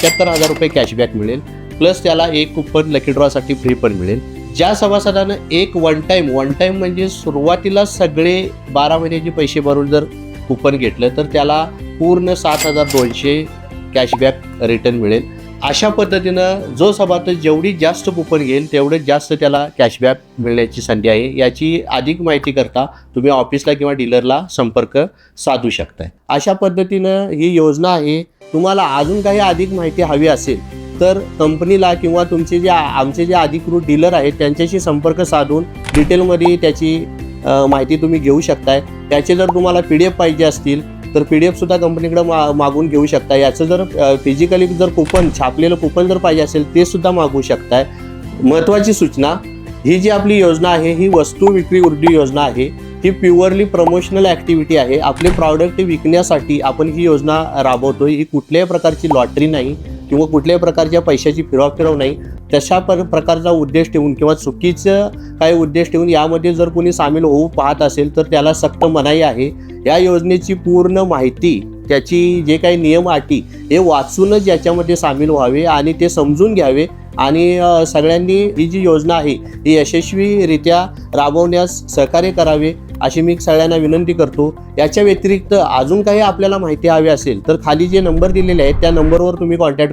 75,000 रुपये कॅशबॅक मिळेल, प्लस त्याला एक कुपन लकी ड्रॉसाठी फ्री पण मिळेल. ज्या सभासदानं एक वन टाईम म्हणजे सुरुवातीला सगळे 12 महिन्याचे पैसे भरून जर कुपन घेतलं तर त्याला पूर्ण 7,200 कॅशबॅक रिटर्न मिळेल. अशा पद्धतीनं जो सभासद जेवढी जास्त कुपन घेईल तेवढे जास्त त्याला कॅशबॅक मिळण्याची संधी आहे. याची अधिक माहिती करता तुम्ही ऑफिसला किंवा डीलरला संपर्क साधू शकताय. अशा पद्धतीनं ही योजना आहे. तुम्हाला अजून काही अधिक माहिती हवी असेल तर कंपनीला किंवा तुमचे आमचे जे अधिकृत डीलर आहेत त्यांच्याशी संपर्क साधून डिटेलमध्ये त्याची माहिती तुम्ही घेऊ शकताय. त्याचे जर तुम्हाला PDF पाहिजे असतील तर PDF सुद्धा कंपनीकडे मागून घेऊ शकता. याचं जर फिजिकली जर कुपन छापलेलं कुपन जर पाहिजे असेल ते सुद्धा मागवू शकताय. महत्त्वाची सूचना, ही जी आपली योजना आहे ही वस्तू विक्री वृद्धी योजना आहे. ही प्युअरली प्रमोशनल ॲक्टिव्हिटी आहे. आपले प्रॉडक्ट विकण्यासाठी आपण ही योजना राबवतोय. ही कुठल्याही प्रकारची लॉटरी नाही किंवा कुठल्याही प्रकारच्या पैशाची फिरव नाही. तशा प्रकारचा उद्देश ठेवून किंवा चुकीचं काही उद्देश ठेवून यामध्ये जर कोणी सामील होऊ पाहत असेल तर त्याला सक्त मनाई आहे. या योजनेची पूर्ण माहिती, त्याची जे काही नियम अटी हे वाचूनच याच्यामध्ये सामील व्हावे आणि ते समजून घ्यावे आणि सगळ्यांनी ही जी योजना आहे ही यशस्वीरित्या राबवण्यास सहकार्य करावे अशी मी सगळ्यांना विनंती करतो. याच्या व्यतिरिक्त अजून काही आपल्याला माहिती हवी असेल तर खाली जे नंबर दिलेले आहेत त्या नंबरवर तुम्ही कॉन्टॅक्ट